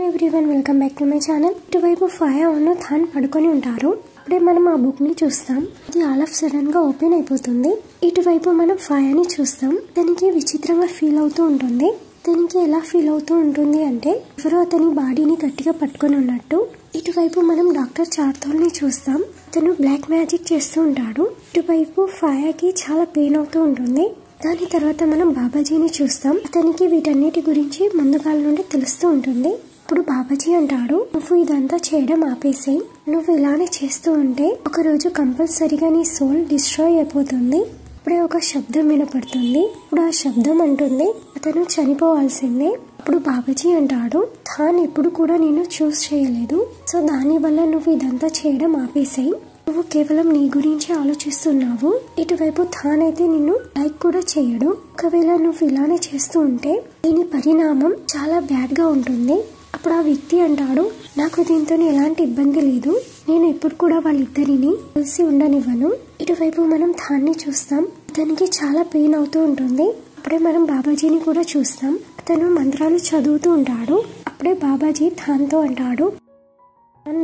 Hello everyone, welcome back to my channel. ఇటువైపు ఫాయా than పడుకొని ఉంటారు. అప్పుడే మనం ఆ బుక్ ని చూస్తాం. అది ఆల్ ఆఫ్ సడన్ గా ఓపెన్ అయిపోతుంది. ఇటువైపు మనం ఫాయాని చూస్తాం. దానికి విచిత్రంగా ఫీల్ అవుతూ ఉంటుంది. దానికి ఎలా ఫీల్ అవుతూ ఉంటుంది అంటే ఎవరో అతని బాడీని గట్టిగా పట్టుకొని ఉన్నట్టు. ఇటువైపు మనం డాక్టర్ చార్తోల్ ని చూస్తాం. అతను బ్లాక్ మ్యాజిక్ చేస్తూ ఉంటాడు. ఇటువైపు ఫాయాకి చాలా పెయిన్ అవుతూ ఉంటుంది. దాని తర్వాత మనం బాబాజీని చూస్తాం. అతనికి వీటన్నిటి గురించి ముందుగాల నుండి తెలుస్తూ ఉంటుంది. ఇప్పుడు బాబాజీ అంటాడు, నువ్వు ఇదంతా చేయడం ఆపేసేయ్. నువ్వు ఇలానే చేస్తూ ఉంటే ఒకరోజు కంపల్సరీగా నీ సోల్ డిస్ట్రాయ్ అయిపోతుంది. ఇప్పుడే ఒక శబ్దం వినపడుతుంది. ఇప్పుడు ఆ శబ్దం అంటుంది అతను చనిపోవాల్సిందే. ఇప్పుడు బాబాజీ అంటాడు, థాన్ ఎప్పుడు కూడా నేను చూస్ చేయలేదు. సో దాని వల్ల నువ్వు ఇదంతా చేయడం ఆపేసేయ్. నువ్వు కేవలం నీ గురించి ఆలోచిస్తున్నావు. ఇటువైపు థాన్ అయితే నిన్ను లైక్ కూడా చేయడు. ఒకవేళ నువ్వు ఇలానే చేస్తూ ఉంటే దీని పరిణామం చాలా బ్యాడ్ గా ఉంటుంది. అప్పుడు ఆ వ్యక్తి అంటాడు, నాకు దీంతో ఎలాంటి ఇబ్బంది లేదు. నేను ఎప్పుడు కూడా వాళ్ళిద్దరిని కలిసి ఉండనివ్వను. ఇటువైపు మనం థాన్ని చూస్తాం. అతనికి చాలా పెయిన్ అవుతూ ఉంటుంది. అప్పుడే మనం బాబాజీని కూడా చూస్తాం. అతను మంత్రాలు చదువుతూ ఉంటాడు. అప్పుడే బాబాజీ థాన్తో అంటాడు,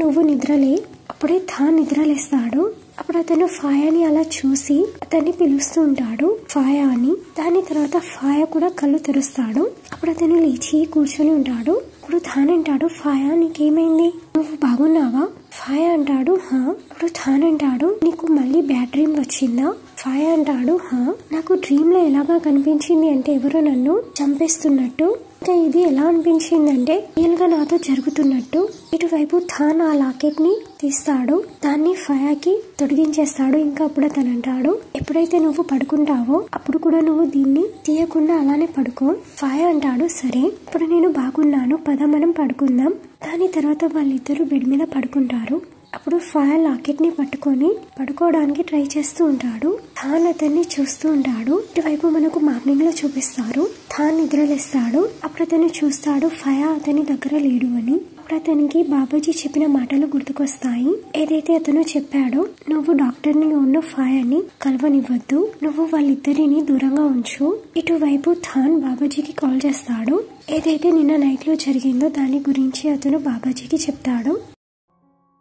నువ్వు నిద్రలే. అప్పుడే థాన్ నిద్రలేస్తాడు. అప్పుడు అతను ఫాయాని అలా చూసి అతన్ని పిలుస్తూ ఉంటాడు, ఫాయా అని. దాని తర్వాత ఫాయా కూడా కళ్ళు తెరుస్తాడు. అప్పుడు అతను లేచి కూర్చొని ఉంటాడు. ఇప్పుడు థాన్ అంటాడు, ఫాయా నీకేమైంది, నువ్వు బాగున్నావా? ఫాయా అంటాడు, హా. ఇప్పుడు థాన్ అంటాడు, నీకు మళ్ళీ బ్యాడ్ డ్రీమ్ వచ్చిందా? ఫాయా అంటాడు, హా. నాకు డ్రీమ్ లో ఎలాగా కనిపించింది అంటే ఎవరో నన్ను చంపేస్తున్నట్టు. ఇంకా ఇది ఎలా అనిపించిందంటే రియల్ గా నాతో జరుగుతున్నట్టు. ఇటువైపు థాన్ ఆ లాకెట్ ని తీస్తాడు. దాన్ని ఫాయాకి తొడిగించేస్తాడు. ఇంకా అప్పుడు అతను అంటాడు, ఎప్పుడైతే నువ్వు పడుకుంటావో అప్పుడు కూడా నువ్వు దీన్ని తీయకుండా అలానే పడుకో. ఫాయా అంటాడు, సరే ఇప్పుడు నేను బాగున్నాను, పద మనం పడుకుందాం. దాని తర్వాత వాళ్ళిద్దరూ బెడ్ మీద పడుకుంటారు. అప్పుడు ఫాయా లాకెట్ ని పట్టుకొని పడుకోవడానికి ట్రై చేస్తూ ఉంటాడు. థాన్ అతన్ని చూస్తూ ఉంటాడు. ఇటువైపు మనకు మార్నింగ్ లో చూపిస్తారు. థాన్ నిద్రలేస్తాడు. అప్పుడు అతను చూస్తాడు ఫాయా అతని దగ్గర లేడు అని. అప్పుడు అతనికి బాబాజీ చెప్పిన మాటలు గుర్తుకొస్తాయి. ఏదైతే అతను చెప్పాడో, నువ్వు డాక్టర్ ని ఉన్న ఫాయాని కలవనివ్వద్దు, నువ్వు వాళ్ళిద్దరిని దూరంగా ఉంచు. ఇటువైపు థాన్ బాబాజీకి కాల్ చేస్తాడు. ఏదైతే నిన్న నైట్ లో జరిగిందో దాని గురించి అతను బాబాజీకి చెప్తాడు.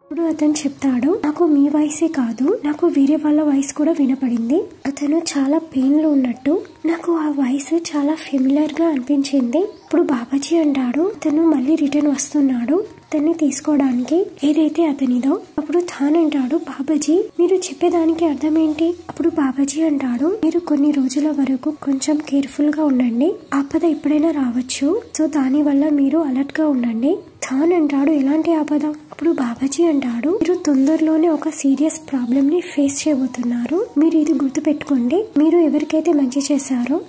ఇప్పుడు అతను చెప్తాడు, నాకు మీ వాయిసే కాదు, నాకు వేరే వాళ్ళ వాయిస్ కూడా వినపడింది. అతను చాలా పెయిన్ లో ఉన్నట్టు. నాకు ఆ వాయిస్ చాలా ఫెమిలియర్ గా అనిపించింది. ఇప్పుడు బాబాజీ అంటాడు, అతను మళ్ళీ రిటర్న్ వస్తున్నాడు అతన్ని తీసుకోవడానికి, ఏదైతే అతనిదో. అప్పుడు థాన్ అంటాడు, బాబాజీ మీరు చెప్పేదానికి అర్థం ఏంటి? అప్పుడు బాబాజీ అంటాడు, మీరు కొన్ని రోజుల వరకు కొంచెం కేర్ఫుల్ గా ఉండండి. ఆపద ఎప్పుడైనా రావచ్చు. సో దాని వల్ల మీరు అలర్ట్ గా ఉండండి. థాన్ అంటాడు, ఎలాంటి ఆపద? అప్పుడు బాబాజీ అంటాడు, మీరు తొందరలోనే ఒక సీరియస్ ప్రాబ్లం ని ఫేస్ చేయబోతున్నారు. మీరు ఇది గుర్తు పెట్టుకోండి. మీరు ఎవరికైతే మంచి చేశారో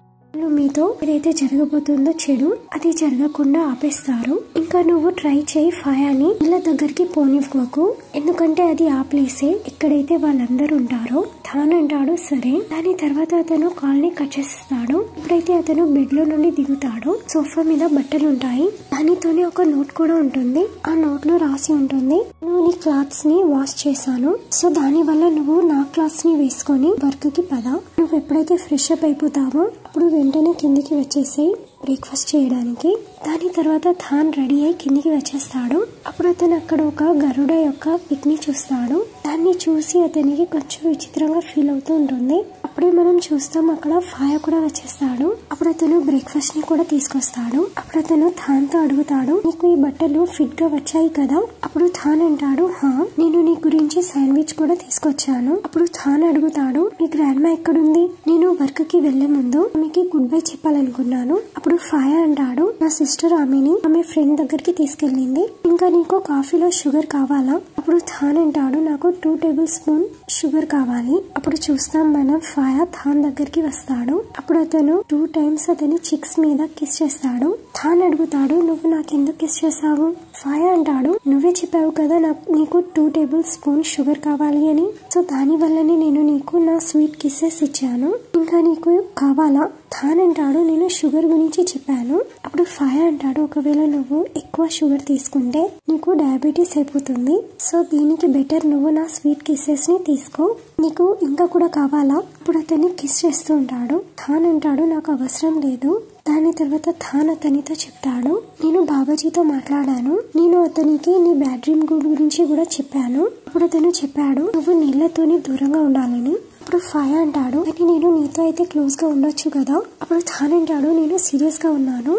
మీతో ఏదైతే జరగబోతుందో చెడు, అది జరగకుండా ఆపేస్తారు. ఇంకా నువ్వు ట్రై చేయి ఫాయాని వీళ్ళ దగ్గరికి పోనివ్వకు, ఎందుకంటే అది ఆ ప్లేసే ఎక్కడైతే వాళ్ళందరూ ఉంటారో. థాన్ అంటాడు, సరే. దాని తర్వాత అతను కాల్ ని కట్ చేస్తాడు. ఎప్పుడైతే అతను బెడ్ లో నుండి దిగుతాడో సోఫా మీద బట్టలు ఉంటాయి. దానితోనే ఒక నోట్ కూడా ఉంటుంది. ఆ నోట్ లో రాసి ఉంటుంది, నువ్వు నీ క్లాత్స్ ని వాష్ చేశాను. సో దాని వల్ల నువ్వు నా క్లాత్స్ ని వేసుకొని వర్క్ కి పద. నువ్వు ఎప్పుడైతే ఫ్రెష్ అప్ అయిపోతావో అప్పుడు వెంటనే కిందికి వచ్చేసేయి బ్రేక్ఫాస్ట్ చేయడానికి. దాని తర్వాత థాన్ రెడీ అయి కిందికి వచ్చేస్తాడు. అప్పుడు అతను అక్కడ ఒక గరుడ యొక్క పిక్ ని చూస్తాడు. దాన్ని చూసి అతనికి కొంచెం విచిత్రంగా ఫీల్ అవుతూ ఉంటుంది. అప్పుడే మనం చూస్తాం అక్కడ ఫాయా కూడా వచ్చేస్తాడు. అప్పుడు అతను బ్రేక్ఫాస్ట్ ని కూడా తీసుకొస్తాడు. అప్పుడు అతను థాన్ తో అడుగుతాడు, నీకు ఈ బట్టలు ఫిట్ గా వచ్చాయి కదా? అప్పుడు థాన్ అంటాడు, హా, నేను నీ గురించి శాండ్విచ్ కూడా తీసుకొచ్చాను. అప్పుడు థాన్ అడుగుతాడు, నీ గ్రాండ్ మా ఎక్కడుంది? నేను వర్క్ కి వెళ్లే ముందు ఆమెకి గుడ్ బై చెప్పాలనుకున్నాను. అప్పుడు ఫాయా అంటాడు, నా సిస్టర్ ఆమెని ఆమె ఫ్రెండ్ దగ్గరికి తీసుకెళ్ళింది. ఇంకా నీకు కాఫీలో షుగర్ కావాలా? అప్పుడు థాన్ అంటాడు, నాకు 2 టేబుల్ స్పూన్ షుగర్ కావాలి. అప్పుడు చూస్తాం మనం ఫాయా థాన్ దగ్గరికి వస్తాడు. అప్పుడు అతను 2 టైమ్స్ అతని చిక్స్ మీద కిస్ చేస్తాడు. థాన్ అడుగుతాడు, నువ్వు నాకెందుకు కిస్ చేసావు? ఫాయా అంటాడు, నువ్వే చెప్పావు కదా నీకు 2 టేబుల్ స్పూన్ షుగర్ కావాలి అని. సో దాని వల్లనే నేను నీకు నా స్వీట్ కిస్సెస్ ఇచ్చాను. ఇంకా నీకు కావాలా? థాన్ అంటాడు నేను షుగర్ గురించి చెప్పాను. అప్పుడు ఫాయా అంటాడు ఒకవేళ నువ్వు ఎక్కువ షుగర్ తీసుకుంటే నీకు డయాబెటీస్ అయిపోతుంది. సో దీనికి బెటర్ నువ్వు నా స్వీట్ కిస్సెస్ ని తీసుకో, నీకు ఇంకా కూడా కావాలా? ఇప్పుడు అతన్ని కిస్ చేస్తూ ఉంటాడు. థాన్ అంటాడు నాకు అవసరం లేదు. దాని తర్వాత థాన్ అతనితో చెప్తాడు నేను బాబాజీతో మాట్లాడాను, నేను అతనికి నీ బ్యాడ్ డ్రీమ్ గురించి కూడా చెప్పాను. అప్పుడు అతను చెప్పాడు నువ్వు నీళ్లతోని దూరంగా ఉండాలని. అప్పుడు ఫాయా అంటాడు కానీ నేను నీతో అయితే క్లోజ్ గా ఉండొచ్చు కదా. అప్పుడు థాన్ అంటాడు నేను సీరియస్ గా ఉన్నాను,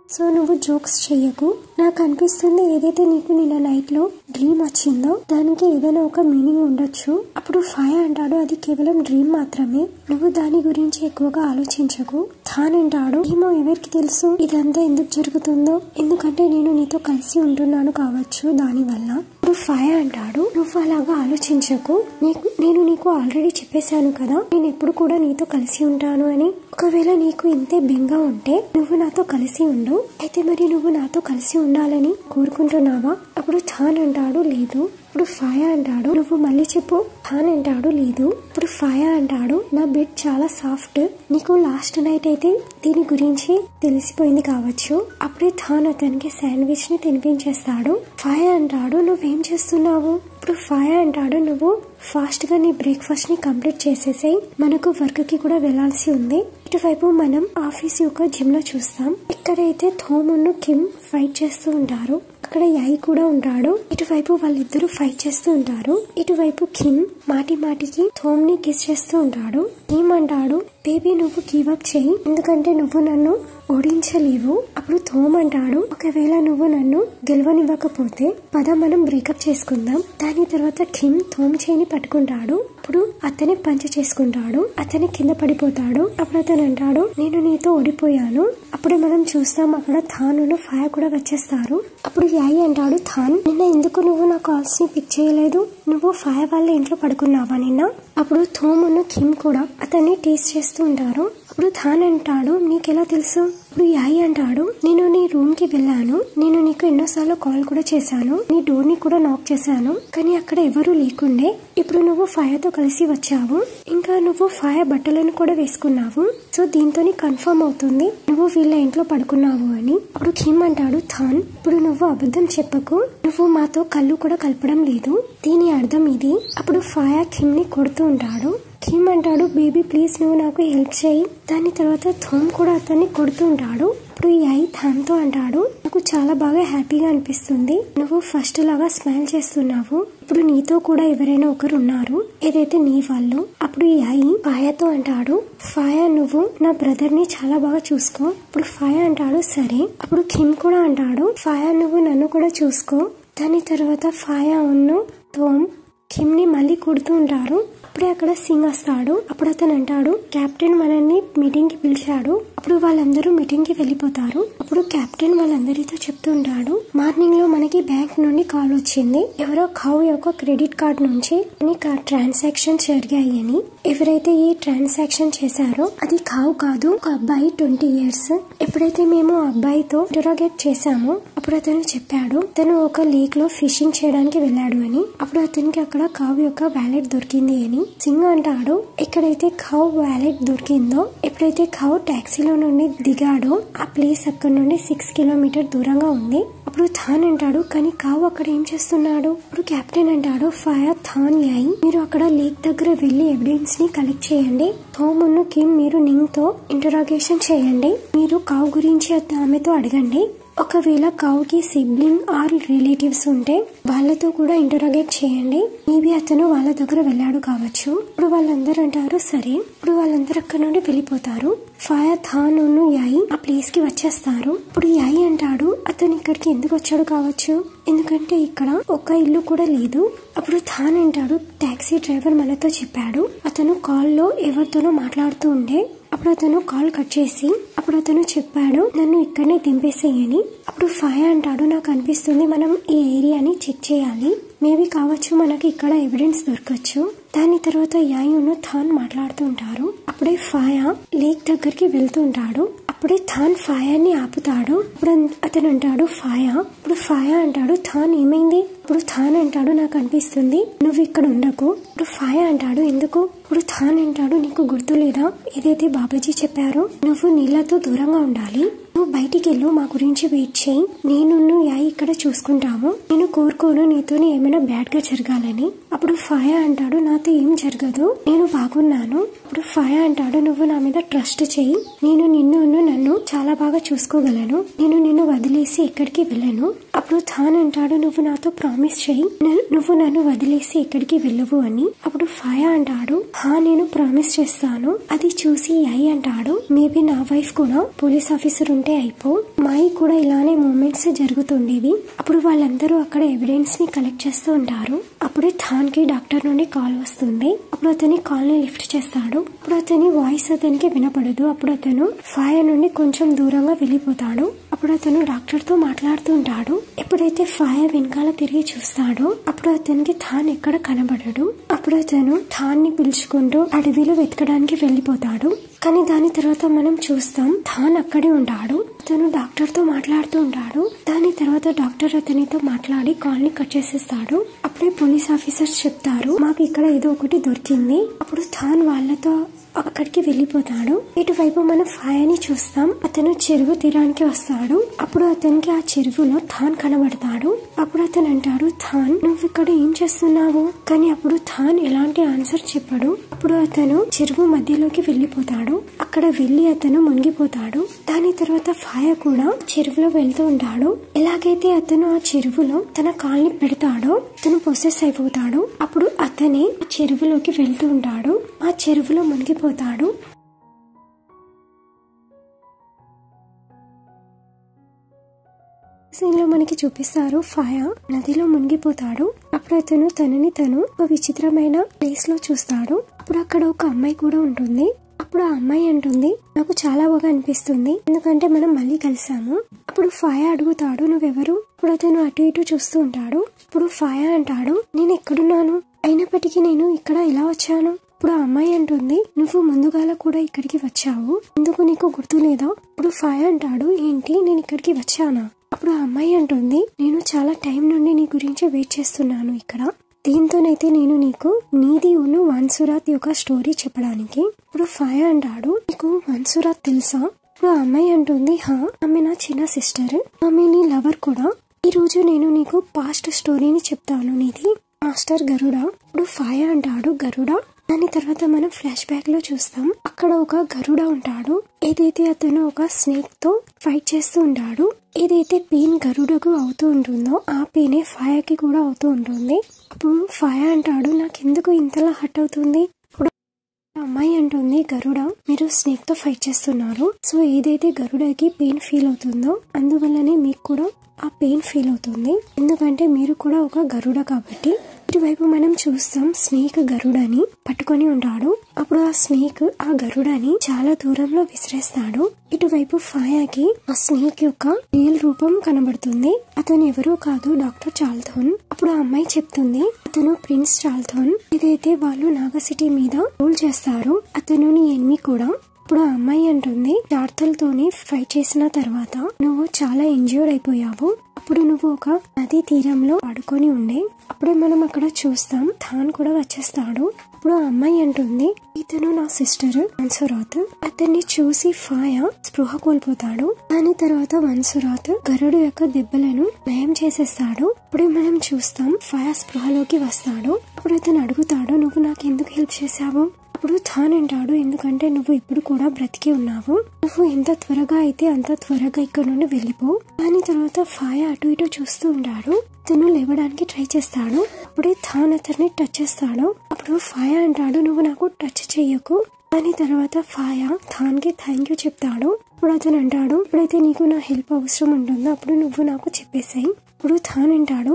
సో నువ్వు జోక్స్ చెయ్యకు. నాకు అనిపిస్తుంది ఏదైతే నీకు నిన్న నైట్ లో డ్రీమ్ వచ్చిందో దానికి ఏదైనా ఒక మీనింగ్ ఉండొచ్చు. అప్పుడు ఫాయా అంటాడు అది కేవలం డ్రీమ్ మాత్రమే, నువ్వు దాని గురించి ఎక్కువగా ఆలోచించకు. థాన్ అంటాడు ఏమో ఎవరికి తెలుసు ఇదంతా ఎందుకు జరుగుతుందో, ఎందుకంటే నేను నీతో కలిసి ఉంటున్నాను కావచ్చు దాని వల్ల. ఇప్పుడు ఫాయా అంటాడు నువ్వు అలాగా ఆలోచించకు, నేను నీకు ఆల్రెడీ చెప్పేశాను కదా నేను ఎప్పుడు కూడా నీతో కలిసి ఉంటాను అని. ఒకవేళ నీకు ఇంతే బెంగా ఉంటే నువ్వు నాతో కలిసి ఉండు, అయితే మరి నువ్వు నాతో కలిసి ఉండాలని కోరుకుంటున్నావా? అప్పుడు థాన్ అంటాడు లేదు. ఇప్పుడు ఫాయా అంటాడు నువ్వు మళ్ళీ చెప్పు. థాన్ అంటాడు లేదు. ఇప్పుడు ఫాయా అంటాడు నా బెడ్ చాలా సాఫ్ట్, నీకు లాస్ట్ నైట్ అయితే దీని గురించి తెలిసిపోయింది కావచ్చు. అప్పుడే థాన్ అతనికి శాండ్విచ్ ని తినిపించేస్తాడు. ఫాయా అంటాడు నువ్వేం చేస్తున్నావు? ఇప్పుడు ఫాయా అంటాడు నువ్వు ఫాస్ట్ గా నీ బ్రేక్ఫాస్ట్ ని కంప్లీట్ చేసేసాయి, మనకు వర్క్ కి కూడా వెళ్లాల్సి ఉంది. ఇటువైపు మనం ఆఫీస్ యొక్క జిమ్ లో చూస్తాం. ఇక్కడైతే థోమును కిమ్ ఫైట్ చేస్తూ ఉంటారు, అక్కడ యాయి కూడా ఉంటాడు. ఇటువైపు వాళ్ళిద్దరూ ఫైట్ చేస్తూ ఉంటారు. ఇటువైపు కిమ్ మాటి మాటికి థోమ్ ని కిస్ చేస్తూ ఉంటాడు. కిమ్ అంటాడు బేబీ నువ్వు గివ్ అప్ చేయి, ఎందుకంటే నువ్వు నన్ను ఓడించలేవు. అప్పుడు థోమ్ అంటాడు ఒకవేళ నువ్వు నన్ను గెలవనివ్వకపోతే పద మనం బ్రేకప్ చేసుకుందాం. దాని తర్వాత కిమ్ థోమ్ చేయిని పట్టుకుంటాడు. అప్పుడు అతని పంచ చేసుకుంటాడు, అతని కింద పడిపోతాడు. అప్పుడు అతను అంటాడు నేను నీతో ఓడిపోయాను. అప్పుడు మనం చూస్తాం అక్కడ థాను ఫాయా కూడా వచ్చేస్తారు. అప్పుడు యాయి అంటాడు థాన్ నిన్న ఎందుకు నువ్వు నా కాల్స్ ని పిక్ చేయలేదు, నువ్వు ఫాయా వాళ్ళ ఇంట్లో పడుకున్నావా నిన్న? అప్పుడు థోమును కిమ్ కూడా అతన్ని టీస్ చేస్తూ ఉంటారు. అప్పుడు థాన్ అంటాడు నీకెలా తెలుసు? ఇప్పుడు యాయి అంటాడు నేను నీ రూమ్ కి వెళ్ళాను, నేను నీకు ఎన్నోసార్లు కాల్ కూడా చేశాను, నీ డోర్ ని కూడా నాక్ చేశాను, కానీ అక్కడ ఎవరూ లేకుండే. ఇప్పుడు నువ్వు ఫాయాతో కలిసి వచ్చావు, ఇంకా నువ్వు ఫాయా బట్టలను కూడా వేసుకున్నావు, సో దీంతో కన్ఫర్మ్ అవుతుంది నువ్వు వీళ్ళ ఇంట్లో పడుకున్నావు అని. అప్పుడు కిమ్ అంటాడు థాన్ ఇప్పుడు నువ్వు అబద్ధం చెప్పకు, నువ్వు మాతో కళ్ళు కూడా కలపడం లేదు, దీని అర్థం ఇది. అప్పుడు ఫాయా కిమ్ ని కొడుతూ ఉంటాడు. కిమ్ అంటాడు బేబీ ప్లీజ్ నువ్వు నాకు హెల్ప్ చేయి. దాని తర్వాత థోమ్ కూడా అతన్ని కొడుతూ ఉంటాడు. ఇప్పుడు యాయి థాన్ తో అంటాడు నాకు చాలా బాగా హ్యాపీగా అనిపిస్తుంది, నువ్వు ఫస్ట్ లాగా స్మైల్ చేస్తున్నావు, ఇప్పుడు నీతో కూడా ఎవరైనా ఒకరు ఉన్నారు, ఏదైతే నీ వాళ్ళు. అప్పుడు యాయి ఫాయాతో అంటాడు ఫాయా నువ్వు నా బ్రదర్ ని చాలా బాగా చూసుకో. ఇప్పుడు ఫాయా అంటాడు సరే. అప్పుడు కిమ్ కూడా అంటాడు ఫాయా నువ్వు నన్ను కూడా చూసుకో. దాని తర్వాత ఫాయా ఉన్ను థోమ్ కిమ్ ని మళ్ళీ కొడుతూ ఉంటారు. అప్పుడే అక్కడ సింగ్ వస్తాడు. అప్పుడు అతను అంటాడు కెప్టెన్ మనల్ని మీటింగ్ కి పిలిచాడు. అప్పుడు వాళ్ళందరూ మీటింగ్ కి వెళ్ళిపోతారు. అప్పుడు కెప్టెన్ వాళ్ళందరితో చెప్తూ ఉంటాడు మార్నింగ్ లో మనకి బ్యాంక్ నుండి కాల్ వచ్చింది, ఎవరో కౌ యొక్క క్రెడిట్ కార్డ్ నుంచి ట్రాన్సాక్షన్ జరిగాయి అని. ఎవరైతే ఈ ట్రాన్సాక్షన్ చేశారో అది కౌ కాదు, ఒక అబ్బాయి 20 years. ఎప్పుడైతే మేము ఆ అబ్బాయితో ఇంటరోగేట్ చేశామో అప్పుడు అతను చెప్పాడు తను ఒక లేక్ లో ఫిషింగ్ చేయడానికి వెళ్ళాడు అని. అప్పుడు అతనికి అక్కడ కౌ యొక్క వ్యాలెట్ దొరికింది అని. సింగ్ అంటాడు ఎక్కడైతే కౌ వ్యాలెట్ దొరికిందో, ఎప్పుడైతే కౌ టాక్సీలో నుండి దిగాడో ఆ ప్లేస్ అక్కడ నుండి 6 kilometers దూరంగా ఉంది. అప్పుడు థాన్ అంటాడు కానీ కౌ అక్కడ ఏం చేస్తున్నాడు? అప్పుడు కెప్టెన్ అంటాడు ఫాయా థాన్ యాయి మీరు అక్కడ లేక్ దగ్గర వెళ్లి ఎవిడెన్స్ ని కలెక్ట్ చేయండి, థోమును కిమ్ మీరు నింగ్ తో ఇంటరాగేషన్ చేయండి, మీరు కౌ గురించి ఆమెతో అడగండి, ఒకవేళ కౌకి సిబ్లింగ్ ఆర్ రిలేటివ్స్ ఉంటే వాళ్ళతో కూడా ఇంటరాగేట్ చేయండి, మేబీ అతను వాళ్ళ దగ్గర వెళ్ళాడు కావచ్చు. ఇప్పుడు వాళ్ళందరూ అంటారు సరే. ఇప్పుడు వాళ్ళందరూ అక్కడ నుండి వెళ్ళిపోతారు. ఫాయా థాన్ యాయి ఆ ప్లేస్ కి వచ్చేస్తారు. ఇప్పుడు యాయి అంటాడు అతను ఇక్కడికి ఎందుకు వచ్చాడు కావచ్చు, ఎందుకంటే ఇక్కడ ఒక ఇల్లు కూడా లేదు. అప్పుడు థాన్ అంటాడు టాక్సీ డ్రైవర్ మనతో చెప్పాడు అతను కాల్ లో ఎవరితోనో మాట్లాడుతూ ఉండే. అప్పుడు అతను కాల్ కట్ చేసి అప్పుడు అతను చెప్పాడు నన్ను ఇక్కడనే దింపేసేయని. అప్పుడు ఫాయా అంటాడు నాకు అనిపిస్తుంది మనం ఈ ఏరియాని చెక్ చేయాలి, మేబీ కావచ్చు మనకి ఇక్కడ ఎవిడెన్స్ దొరకచ్చు. దాని తర్వాత యాయి థాన్ మాట్లాడుతూ ఉంటారు. అప్పుడే ఫాయా లేక్ దగ్గరికి వెళ్తూ ఉంటాడు. అప్పుడే థాన్ ఫాయాని ఆపుతాడు. ఇప్పుడు అతను అంటాడు ఫాయా. ఇప్పుడు ఫాయా అంటాడు థాన్ ఏమైంది? ఇప్పుడు థాన్ అంటాడు నాకు అనిపిస్తుంది నువ్వు ఇక్కడ ఉండకు. ఇప్పుడు ఫాయా అంటాడు ఎందుకు? ఇప్పుడు థాన్ అంటాడు నీకు గుర్తు లేదా ఏదైతే బాబాజీ చెప్పారో నువ్వు నీళ్ళతో దూరంగా ఉండాలి, నువ్వు బయటికి వెళ్ళు, మా గురించి వెయిట్ చేయి, నేను యాయి ఇక్కడ చూసుకుంటాము, నేను కోరుకోను నీతో ఏమైనా బ్యాడ్ గా జరగాలని. అప్పుడు ఫాయా అంటాడు నాతో ఏం జరగదు, నేను బాగున్నాను. ఇప్పుడు ఫాయా అంటాడు నువ్వు నా మీద ట్రస్ట్ చెయ్యి, నేను నన్ను చాలా బాగా చూసుకోగలను, నేను నిన్ను వదిలేసి ఎక్కడికి వెళ్ళను. అప్పుడు థాన్ అంటాడు నువ్వు నాతో ప్రామిస్ చెయ్యి, నువ్వు నన్ను వదిలేసి ఎక్కడికి వెళ్ళవు అని. అప్పుడు ఫాయా అంటాడు నేను ప్రామిస్ చేస్తాను. అది చూసి యాయి అంటాడు మేబీ నా వైఫ్ కూడా పోలీస్ ఆఫీసర్ ఉంటే అయిపో, మాయి కూడా ఇలానే మూమెంట్స్ జరుగుతుండేవి. అప్పుడు వాళ్ళందరూ అక్కడ ఎవిడెన్స్ ని కలెక్ట్ చేస్తూ ఉంటారు. అప్పుడే థాన్ కి డాక్టర్ నుండి కాల్ వస్తుంది. అప్పుడు అతని కాల్ ని లిఫ్ట్ చేస్తాడు. అప్పుడు అతని వాయిస్ అతనికి వినపడదు. అప్పుడు అతను ఫాయా నుండి కొంచెం దూరంగా వెళ్ళిపోతాడు. అప్పుడు అతను డాక్టర్ తో మాట్లాడుతూ ఉంటాడు. ఎప్పుడైతే ఫాయా వెనకాల తిరిగి చూస్తాడో అప్పుడు అతనికి థాన్ ఎక్కడ కనబడడు. అప్పుడు అతను థాన్ ని పిలుచుకుంటూ అడవిలో వెతకడానికి వెళ్ళిపోతాడు. కానీ దాని తర్వాత మనం చూస్తాం థాన్ అక్కడే ఉంటాడు. అతను డాక్టర్ తో మాట్లాడుతూ ఉంటాడు. దాని తర్వాత డాక్టర్ అతనితో మాట్లాడి కాల్ ని కట్ చేసేస్తాడు. అప్పుడే పోలీస్ ఆఫీసర్స్ చెప్తారు మాకు ఇక్కడ ఏదో ఒకటి దొరికింది. అప్పుడు థాన్ వాళ్ళతో అక్కడికి వెళ్ళిపోతాడు. ఇటువైపు మనం ఫాయాని చూస్తాం. అతను చెరువు తీరానికి వస్తాడు. అప్పుడు అతనికి ఆ చెరువులో థాన్ కనబడతాడు. అప్పుడు అతను అంటాడు థాన్ నువ్వు ఇక్కడ ఏం చేస్తున్నావు? కానీ అప్పుడు థాన్ ఎలాంటి ఆన్సర్ చెప్పడు. అప్పుడు అతను చెరువు మధ్యలోకి వెళ్ళిపోతాడు. అక్కడ వెళ్లి అతను మునిగిపోతాడు. దాని తర్వాత ఫాయా కూడా చెరువులో వెళ్తూ ఉంటాడు. ఎలాగైతే అతను ఆ చెరువులో తన కాల్ని పెడతాడో అతను పొసెస్ అయిపోతాడు. అప్పుడు అతనే చెరువులోకి వెళ్తూ ఉంటాడు. ఆ చెరువులో మునిగిపోతాడు. సీన్ లో మనకి చూపిస్తారు ఫాయా నదిలో మునిగిపోతాడు. అప్పుడు అతను తనని తను ఒక విచిత్రమైన ప్లేస్ లో చూస్తాడు. అప్పుడు అక్కడ ఒక అమ్మాయి కూడా ఉంటుంది. అప్పుడు ఆ అమ్మాయి అంటుంది నాకు చాలా బాగా అనిపిస్తుంది ఎందుకంటే మనం మళ్ళీ కలిసాము. అప్పుడు ఫాయా అడుగుతాడు నువ్వెవరు? ఇప్పుడు అతను అటు ఇటు చూస్తూ ఉంటాడు. ఇప్పుడు ఫాయా అంటాడు నేను ఎక్కడున్నాను, అయినప్పటికీ నేను ఇక్కడ ఎలా వచ్చాను? ఇప్పుడు ఆ అమ్మాయి అంటుంది నువ్వు ముందుగాల కూడా ఇక్కడికి వచ్చావు, ఎందుకు నీకు గుర్తు లేదా? ఇప్పుడు ఫాయా అంటాడు ఏంటి నేను ఇక్కడికి వచ్చానా? అప్పుడు ఆ అమ్మాయి అంటుంది నేను చాలా టైం నుండి నీ గురించి వెయిట్ చేస్తున్నాను ఇక్కడ, దీంతోనైతే నేను నీకు నీది వన్సురాత్ యొక్క స్టోరీ చెప్పడానికి. ఇప్పుడు ఫాయా అంటాడు నీకు వన్సురాత్ తెలుసా? ఇప్పుడు ఆ అమ్మాయి అంటుంది ఆమె నా చిన్న సిస్టర్, ఆమె నీ లవర్ కూడా. ఈ రోజు నేను నీకు పాస్ట్ స్టోరీని చెప్తాను నీది మాస్టర్ గరుడ. ఇప్పుడు ఫాయా అంటాడు గరుడ. దాని తర్వాత మనం ఫ్లాష్ బ్యాక్ లో చూస్తాం అక్కడ ఒక గరుడ ఉంటాడు. ఏదైతే అతను ఒక స్నేక్ తో ఫైట్ చేస్తూ ఉంటాడు. ఏదైతే పెయిన్ గరుడకు అవుతూ ఉంటుందో ఆ పెయిన్ ఫాయాకి కూడా అవుతూ ఉంటుంది. అప్పుడు ఫాయా అంటాడు నాకెందుకు ఇంతలా హర్ట్ అవుతుంది? అమ్మాయి అంటుంది గరుడ మీరు స్నేక్ తో ఫైట్ చేస్తున్నారు, సో ఏదైతే గరుడకి పెయిన్ ఫీల్ అవుతుందో అందువల్లనే మీకు కూడా ఆ పెయిన్ ఫీల్ అవుతుంది, ఎందుకంటే మీరు కూడా ఒక గరుడ కాబట్టి. ఇటువైపు మనం చూస్తాం స్నేక్ గరుడని పట్టుకొని ఉంటాడు. అప్పుడు ఆ స్నేక్ ఆ గరుడని చాలా దూరంలో విసిరేస్తాడు. ఇటువైపు ఫాయాకి ఆ స్నేక్ యొక్క రియల్ రూపం కనబడుతుంది. అతను ఎవరూ కాదు డాక్టర్ చాల్థోన్. అప్పుడు ఆ అమ్మాయి చెప్తుంది అతను ప్రిన్స్ చాల్థోన్, ఇదైతే వాళ్ళు నాగా సిటీ మీద రూల్ చేస్తారు, అతను నీ ఎనిమి కూడా. ఇప్పుడు ఆ అమ్మాయి అంటుంది చార్తల్తోని ఫైట్ చేసిన తర్వాత నువ్వు చాలా ఇంజ్యూర్డ్ అయిపోయావు, అప్పుడు నువ్వు ఒక నది తీరంలో పడుకొని ఉండే. అప్పుడే మనం అక్కడ చూస్తాం థాన్ కూడా వచ్చేస్తాడు. ఇప్పుడు ఆ అమ్మాయి అంటుంది ఇతను నా సిస్టర్ వన్సురాత్. అతన్ని చూసి ఫాయా స్పృహ కోల్పోతాడు. దాని తర్వాత వన్సురాత్ గరుడు యొక్క దెబ్బలను నయం చేసేస్తాడు. అప్పుడే మనం చూస్తాం ఫాయా స్పృహలోకి వస్తాడు. అప్పుడు అతను అడుగుతాడు నువ్వు నాకు ఎందుకు హెల్ప్ చేశావు? అప్పుడు థాన్ అంటాడు ఎందుకంటే నువ్వు ఇప్పుడు కూడా బ్రతికి ఉన్నావు, నువ్వు ఎంత త్వరగా అయితే అంత త్వరగా ఇక్కడ నుండి వెళ్ళిపో. దాని తర్వాత ఫాయా అటు ఇటు చూస్తూ ఉంటాడు. అతను లేవడానికి ట్రై చేస్తాడు. అప్పుడే థాన్ అతన్ని టచ్ చేస్తాడు. అప్పుడు ఫాయా అంటాడు నువ్వు నాకు టచ్ చెయ్యకు. దాని తర్వాత ఫాయా థాన్ కి థ్యాంక్ యూ చెప్తాడు. అప్పుడు అతను అంటాడు ఎప్పుడైతే నీకు నా హెల్ప్ అవసరం ఉంటుందో అప్పుడు నువ్వు నాకు చెప్పేసాయి. అప్పుడు థాన్ అంటాడు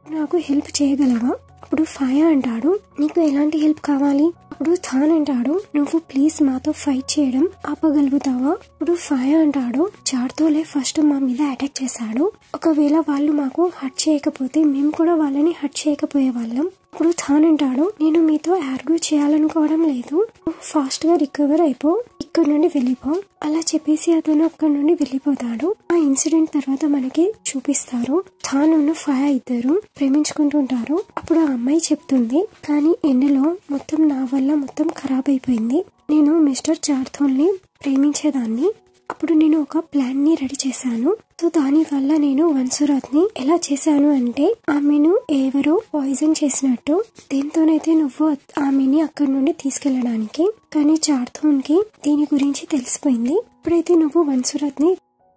నాకు హెల్ప్ చేయగలవా? అప్పుడు ఫాయా అంటాడు నీకు ఎలాంటి హెల్ప్ కావాలి? అప్పుడు థాన్ అంటాడు నువ్వు ప్లీజ్ మాతో ఫైట్ చేయడం ఆపగలుగుతావా? ఇప్పుడు ఫాయా అంటాడు చార్తోలే ఫస్ట్ మా మీద అటాక్ చేశాడు, ఒకవేళ వాళ్ళు మాకు హర్ట్ చేయకపోతే మేము కూడా వాళ్ళని హర్ట్ చేయకపోయే వాళ్ళం. ఇప్పుడు థాన్ అంటాడు, నేను మీతో ఆర్గ్యూ చేయాలనుకోవడం లేదు, ఫాస్ట్ గా రికవర్ అయిపో, ఇక్కడ నుండి వెళ్ళిపో. అలా చెప్పేసి అతను అక్కడ నుండి వెళ్ళిపోతాడు. ఆ ఇన్సిడెంట్ తర్వాత మనకి చూపిస్తారు, థాన్ ఫయా ఇద్దరు ప్రేమించుకుంటుంటారు. అప్పుడు ఆ అమ్మాయి చెప్తుంది, కానీ ఎండలో మొత్తం నా వల్ల మొత్తం ఖరాబ్ అయిపోయింది. నేను మిస్టర్ చార్థోన్ ని ప్రేమించేదాన్ని. అప్పుడు నేను ఒక ప్లాన్ ని రెడీ చేశాను. సో దాని వల్ల నేను వన్సురాత్ ని ఎలా చేశాను అంటే, ఆమెను ఎవరో పాయిజన్ చేసినట్టు, దీంతోనైతే నువ్వు ఆమెని అక్కడి నుండి తీసుకెళ్లడానికి. కానీ చార్థోన్ కి దీని గురించి తెలిసిపోయింది. ఇప్పుడైతే నువ్వు వన్సురాత్ ని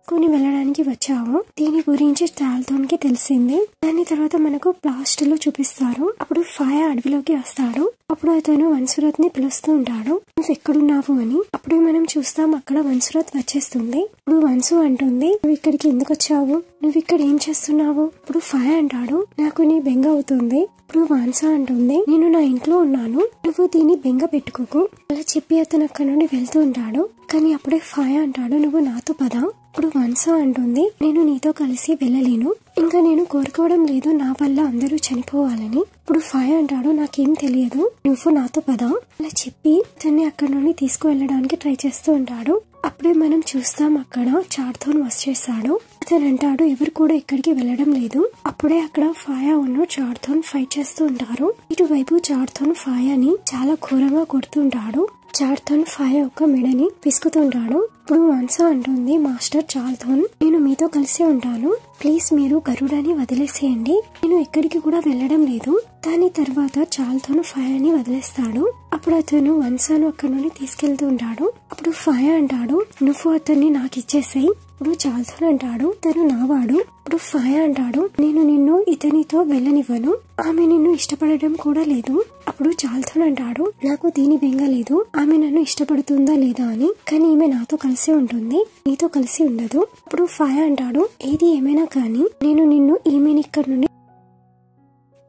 కొని వెళ్ళడానికి వచ్చావు, దీని గురించి చార్థోన్ కి తెలిసింది. దాని తర్వాత మనకు లాస్ట్ లో చూపిస్తారు, అప్పుడు ఫయా అడవిలోకి వస్తాడు. అప్పుడు అతను వన్సురాత్ ని పిలుస్తూ ఉంటాడు, నువ్వు ఎక్కడున్నావు అని. అప్పుడే మనం చూస్తాం అక్కడ వన్సురాత్ వచ్చేస్తుంది. ఇప్పుడు వన్సు అంటుంది, నువ్వు ఇక్కడికి ఎందుకు వచ్చావు, నువ్వు ఇక్కడ ఏం చేస్తున్నావు. ఇప్పుడు ఫయా అంటాడు, నాకు నీ బెంగ అవుతుంది. ఇప్పుడు వాన్సా అంటుంది, నేను నా ఇంట్లో ఉన్నాను, నువ్వు దీన్ని బెంగ పెట్టుకోకు. అలా చెప్పి అతను అక్కడ నుండి వెళ్తూ ఉంటాడు. కానీ అప్పుడే ఫయా అంటాడు, నువ్వు నాతో పద. ఇప్పుడు వాన్సా అంటుంది, నేను నీతో కలిసి వెళ్ళలేను, ఇంకా నేను కోరుకోవడం లేదు నా వల్ల అందరూ చనిపోవాలని. ఇప్పుడు ఫయా అంటాడు, నాకేం తెలియదు, నువ్వు నాతో పద. అలా చెప్పి తన్ని అక్కడ నుండి తీసుకువెళ్ళడానికి ట్రై చేస్తూ ఉంటాడు. అప్పుడే మనం చూస్తాం అక్కడ చార్థోన్ వచ్చేస్తాడు. అతను అంటాడు, ఎవరు కూడా ఇక్కడికి వెళ్ళడం లేదు. అప్పుడే అక్కడ ఫయా చార్థోన్ ఫైట్ చేస్తూ ఉంటారు. ఇటువైపు చార్థోన్ ఫయాని చాలా ఘోరంగా కొడుతుంటాడు. చార్థోన్ ఫయా యొక్క మెడని పిసుకుతుంటాడు. ఇప్పుడు వాన్సా అంటుంది, మాస్టర్ చార్థోన్, నేను మీతో కలిసి ఉంటాను, ప్లీజ్ మీరు గరుడని వదిలేసేయండి, నేను ఎక్కడికి కూడా వెళ్ళడం లేదు. దాని తర్వాత చార్థోన్ ఫయాని వదిలేస్తాడు. అప్పుడు అతను వాన్సాను అక్కడ నుండి తీసుకెళ్తూ ఉంటాడు. అప్పుడు ఫయా అంటాడు, నువ్వు అతన్ని నాకు ఇచ్చేసేయి. ఇప్పుడు చార్థోన్ అంటాడు, తను నావాడు. ఇప్పుడు ఫయా అంటాడు, నేను నిన్ను ఇతనితో వెళ్ళనివ్వను, ఆమె నిన్ను ఇష్టపడడం కూడా లేదు. అప్పుడు చార్థోన్ అంటాడు, నాకు దీని బెంగ లేదు, ఆమె నన్ను ఇష్టపడుతుందా లేదా అని, కానీ ఈమె నాతో కలిసి ఉంటుంది, నీతో కలిసి ఉండదు. ఇప్పుడు ఫయా అంటాడు, ఏది ఏమైనా కానీ నేను నిన్ను ఈమెని ఇక్కడ నుండి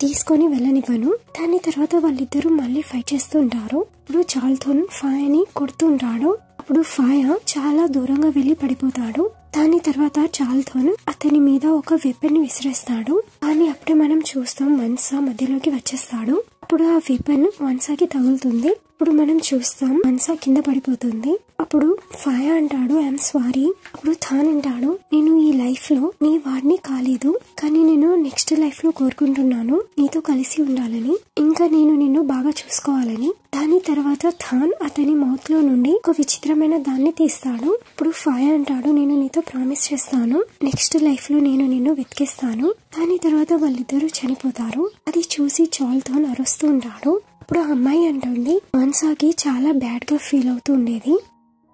తీసుకొని వెళ్ళనివ్వను. దాని తర్వాత వాళ్ళిద్దరూ మళ్ళీ ఫైట్ చేస్తూ ఉంటారు. ఇప్పుడు చార్థోన్ ఫయాని కొడుతుంటాడు. అప్పుడు ఫయా చాలా దూరంగా వెళ్లి పడిపోతాడు. దాని తర్వాత చార్థోన్ అతని మీద ఒక వెపన్ ని విసిరేస్తాడు. కానీ అప్పుడే మనం చూస్తాం వన్సా మధ్యలోకి వచ్చేస్తాడు. అప్పుడు ఆ వెపన్ వన్సాకి తగులుతుంది. ఇప్పుడు మనం చూస్తాం వన్సా కింద పడిపోతుంది. అప్పుడు ఫయా అంటాడు, ఐఎమ్ సారీ. అప్పుడు థాన్ అంటాడు, నేను ఈ లైఫ్ లో నీ వాడిని కాలేదు, కానీ నేను నెక్స్ట్ లైఫ్ లో కోరుకుంటున్నాను నీతో కలిసి ఉండాలని, ఇంకా నేను నిన్ను బాగా చూసుకోవాలని. దాని తర్వాత థాన్ అతని మౌత్ లో నుండి ఒక విచిత్రమైన దాన్ని తీస్తాడు. ఇప్పుడు ఫయా అంటాడు, నేను నీతో ప్రామిస్ చేస్తాను, నెక్స్ట్ లైఫ్ లో నేను నిన్ను వెతికిస్తాను. దాని తర్వాత వాళ్ళిద్దరూ చనిపోతారు. అది చూసి చార్థోన్ అరుస్తూ ఉంటాడు. అప్పుడు ఆ అమ్మాయి అంటుంది, వన్సాకి చాలా బ్యాడ్ గా ఫీల్ అవుతూ ఉండేది,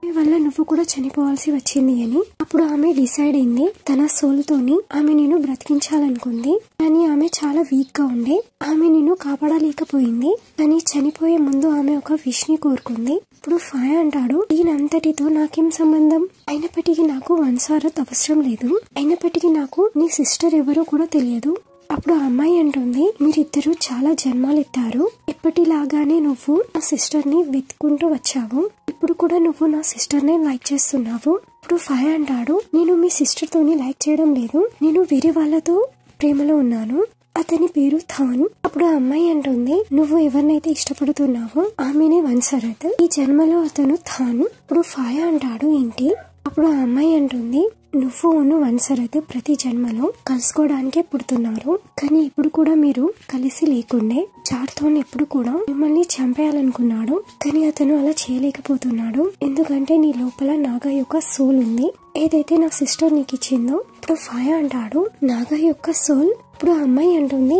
వల్ల నువ్వు కూడా చనిపోవాల్సి వచ్చింది అని. అప్పుడు ఆమె డిసైడ్ అయింది, తన సోల్ తోని ఆమె నిన్ను బ్రతికించాలనుకుంది, కానీ ఆమె చాలా వీక్ గా ఉండే, ఆమె నిన్ను కాపాడలేకపోయింది. కానీ చనిపోయే ముందు ఆమె ఒక విష్ ని కోరుకుంది. ఇప్పుడు ఫయా అంటాడు, దీనంతటితో నాకేం సంబంధం, అయినప్పటికీ నాకు వన్సారత్ అవసరం లేదు, అయినప్పటికీ నాకు నీ సిస్టర్ ఎవరో కూడా తెలియదు. అప్పుడు ఆ అమ్మాయి అంటుంది, మీరిద్దరూ చాలా జన్మాలు ఎత్తారు, ఎప్పటిలాగానే నువ్వు నా సిస్టర్ ని వెతుకుంటూ వచ్చావు, ఇప్పుడు కూడా నువ్వు నా సిస్టర్ ని లైక్ చేస్తున్నావు. ఇప్పుడు ఫయా అంటాడు, నేను మీ సిస్టర్ తోని లైక్ చేయడం లేదు, నేను వేరే వాళ్ళతో ప్రేమలో ఉన్నాను, అతని పేరు థాన్. అప్పుడు ఆ అమ్మాయి అంటుంది, నువ్వు ఎవరినైతే ఇష్టపడుతున్నావో ఆమెనే వన్సరత్, ఈ జన్మలో అతను థాన్. ఇప్పుడు ఫయా అంటాడు, ఏంటి. అప్పుడు ఆ అమ్మాయి అంటుంది, నువ్వు వన్సరత్ ప్రతి జన్మలో కలుసుకోవడానికే పుడుతున్నారు, కానీ ఇప్పుడు కూడా మీరు కలిసి లేకుండే. చార్థోన్ ఎప్పుడు కూడా మిమ్మల్ని చంపేయాలనుకున్నాడు, కానీ అతను అలా చేయలేకపోతున్నాడు, ఎందుకంటే నీ లోపల నాగా యొక్క సోల్ ఉంది, ఏదైతే నా సిస్టర్ నీకు ఇచ్చిందో. ఇప్పుడు ఫయా అంటాడు, నాగా యొక్క సోల్. ఇప్పుడు ఆ అమ్మాయి అంటుంది,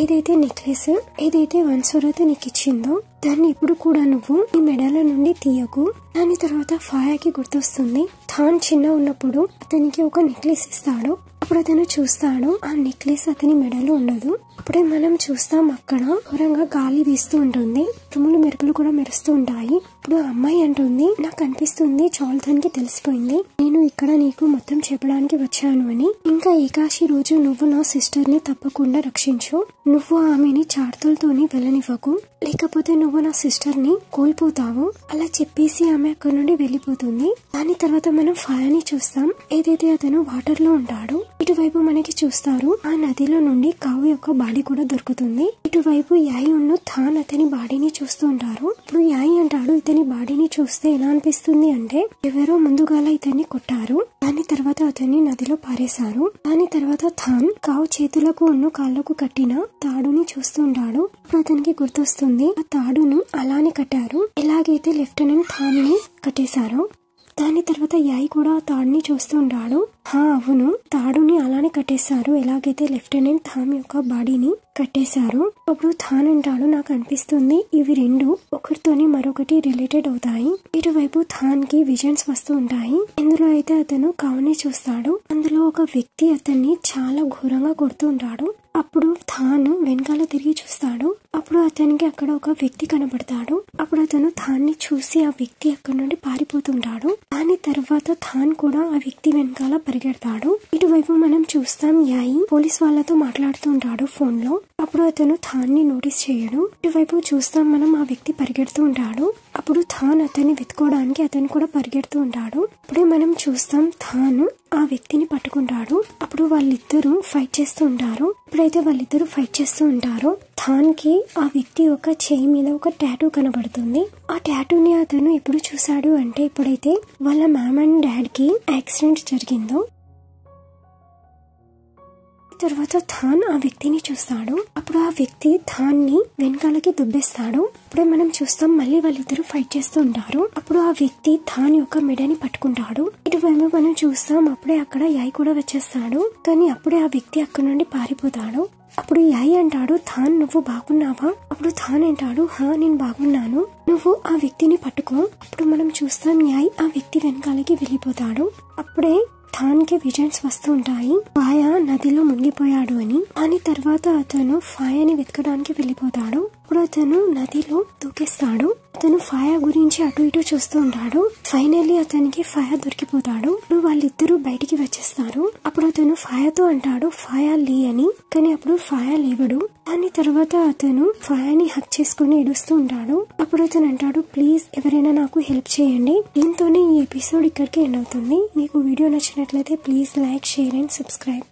ఏదైతే నెక్లెస్ ఏదైతే వన్సరత్ నీకు ఇచ్చిందో దాన్ని ఇప్పుడు కూడా నువ్వు నీ మెడల నుండి తీయకు. దాని తర్వాత ఫయాకి గుర్తొస్తుంది, థాన్ చిన్న ఉన్నప్పుడు అతనికి ఒక నెక్లెస్ ఇస్తాడు. అప్పుడు అతను చూస్తాడు, ఆ నెక్లెస్ అతని మెడలో ఉండదు. అప్పుడే మనం చూస్తాం అక్కడ ఘోరంగా గాలి వీస్తూ ఉంటుంది, తుమ్ములు మెరుపులు కూడా మెరుస్తూ ఉంటాయి. ఇప్పుడు ఆ అమ్మాయి అంటుంది, నాకు అనిపిస్తుంది చార్థోన్ కి తెలిసిపోయింది నేను ఇక్కడ నీకు మొత్తం చెప్పడానికి వచ్చాను అని, ఇంకా ఏకాశి రోజు నువ్వు నా సిస్టర్ ని తప్పకుండా రక్షించు, నువ్వు ఆమెని చార్థోన్ తోని వెళ్ళనివ్వకు, లేకపోతే నువ్వు నా సిస్టర్ ని కోల్పోతావు. అలా చెప్పేసి ఆమె అక్కడ నుండి వెళ్ళిపోతుంది. దాని తర్వాత మనం ఫయాని చూస్తాం, ఏదైతే అతను వాటర్ లో ఉంటాడు. ఇటు ఇటువైపు మనకి చూస్తారు ఆ నదిలో నుండి కావు యొక్క బాడీ కూడా దొరుకుతుంది. ఇటువైపు యాయి ఉన్న థాన్ అతని బాడీని చూస్తూ ఉంటారు. ఇప్పుడు యాయి అంటాడు ఇతని బాడీని చూస్తే ఎలా అనిపిస్తుంది అంటే ఎవరో ముందుగాల ఇతన్ని కొట్టారు, దాని తర్వాత అతన్ని నదిలో పారేశారు. దాని తర్వాత థాన్ కావు చేతులకు ఉన్న కాళ్లకు కట్టిన తాడుని చూస్తూ ఉంటాడు. ఇప్పుడు అతనికి గుర్తొస్తుంది ఆ తాడును అలానే కట్టారు ఎలాగైతే లెఫ్టినెంట్ థాన్ ని కట్టేశారో. దాని తర్వాత యాయి కూడా ఆ తాడుని చూస్తూ ఉంటాడు. అవును, తాడుని అలానే కట్టేశారు ఎలాగైతే లెఫ్టినెంట్ థామ్ యొక్క బాడీని కట్టేశారు. అప్పుడు థాన్ అంటాడు నాకు అనిపిస్తుంది ఇవి రెండు ఒకరితోని మరొకటి రిలేటెడ్ అవుతాయి. ఇటువైపు థాన్ కి విజన్స్ వస్తూ ఉంటాయి. ఇందులో అయితే అతను కావుని చూస్తాడు. అందులో ఒక వ్యక్తి అతన్ని చాలా ఘోరంగా కొడుతూ ఉంటాడు. అప్పుడు థాన్ వెనకాల తిరిగి చూస్తాడు. అప్పుడు అతనికి అక్కడ ఒక వ్యక్తి కనబడతాడు. అప్పుడు అతను థాన్ ని చూసి ఆ వ్యక్తి అక్కడ నుండి పారిపోతుంటాడు. దాని తర్వాత థాన్ కూడా ఆ వ్యక్తి వెనకాల పరిగెడతాడు. ఇటువైపు మనం చూస్తాం యాయి పోలీస్ వాళ్ళతో మాట్లాడుతూ ఉంటాడు ఫోన్ లో. అప్పుడు అతను థాన్ ని నోటీస్ చేయడు. ఇటువైపు చూస్తాం మనం ఆ వ్యక్తి పరిగెడుతూ ఉంటాడు. అప్పుడు థాన్ అతన్ని వెతుకోవడానికి అతను కూడా పరిగెడుతూ ఉంటాడు. అప్పుడే మనం చూస్తాం థాన్ ఆ వ్యక్తిని పట్టుకుంటాడు. అప్పుడు వాళ్ళిద్దరూ ఫైట్ చేస్తూ ఉంటారు. ఎప్పుడైతే వాళ్ళిద్దరూ ఫైట్ చేస్తూ ఉంటారో థాన్ కి ఆ వ్యక్తి ఒక చేయి మీద ఒక టాటూ కనబడుతుంది. ఆ టాటూని అతను ఎప్పుడు చూసాడు అంటే ఎప్పుడైతే వాళ్ళ మామ్ అండ్ డాడ్ కి యాక్సిడెంట్ జరిగిందో. తర్వాత థాన్ ఆ వ్యక్తిని చూస్తాడు. అప్పుడు ఆ వ్యక్తి థాన్ ని వెనకాలకి దుబ్బేస్తాడు. అప్పుడే మనం చూస్తాం మళ్ళీ వాళ్ళిద్దరూ ఫైట్ చేస్తూ ఉంటారు. అప్పుడు ఆ వ్యక్తి థాన్ యొక్క మెడని పట్టుకుంటాడు. ఇటువైపు మనం చూస్తాం అప్పుడే అక్కడ యాయి కూడా వచ్చేస్తాడు. కానీ అప్పుడే ఆ వ్యక్తి అక్కడ నుండి పారిపోతాడు. అప్పుడు యాయి అంటాడు థాన్ నువ్వు బాగున్నావా? అప్పుడు థాన్ అంటాడు నేను బాగున్నాను, నువ్వు ఆ వ్యక్తిని పట్టుకో. అప్పుడు మనం చూస్తాం యాయి ఆ వ్యక్తి వెనకాలకి వెళ్ళిపోతాడు. అప్పుడే థాన్ కి విజన్స్ వస్తూ ఉంటాయి ఫాయా నదిలో మునిగిపోయాడు అని. దాని తర్వాత అతను ఫాయాని వెతకడానికి వెళ్ళిపోతాడు. అప్పుడు అతను నదిలో దూకేస్తాడు. అతను ఫాయా గురించి అటు ఇటు చూస్తూ ఉంటాడు. ఫైనల్లీ అతనికి ఫాయా దొరికిపోతాడు. వాళ్ళిద్దరూ బయటికి వచ్చేస్తారు. అప్పుడు అతను ఫాయాతో అంటాడు ఫాయా లే అని. కానీ అప్పుడు ఫాయా లేవడు. దాని తర్వాత అతను ఫాయాని హక్ చేసుకుని ఏడుస్తూ ఉంటాడు. అప్పుడు అతను అంటాడు ప్లీజ్ ఎవరైనా నాకు హెల్ప్ చేయండి. దీంతోనే ఈ ఎపిసోడ్ ఇక్కడికి ఎండ్ అవుతుంది. మీకు వీడియో నచ్చినట్లయితే please like, share and subscribe.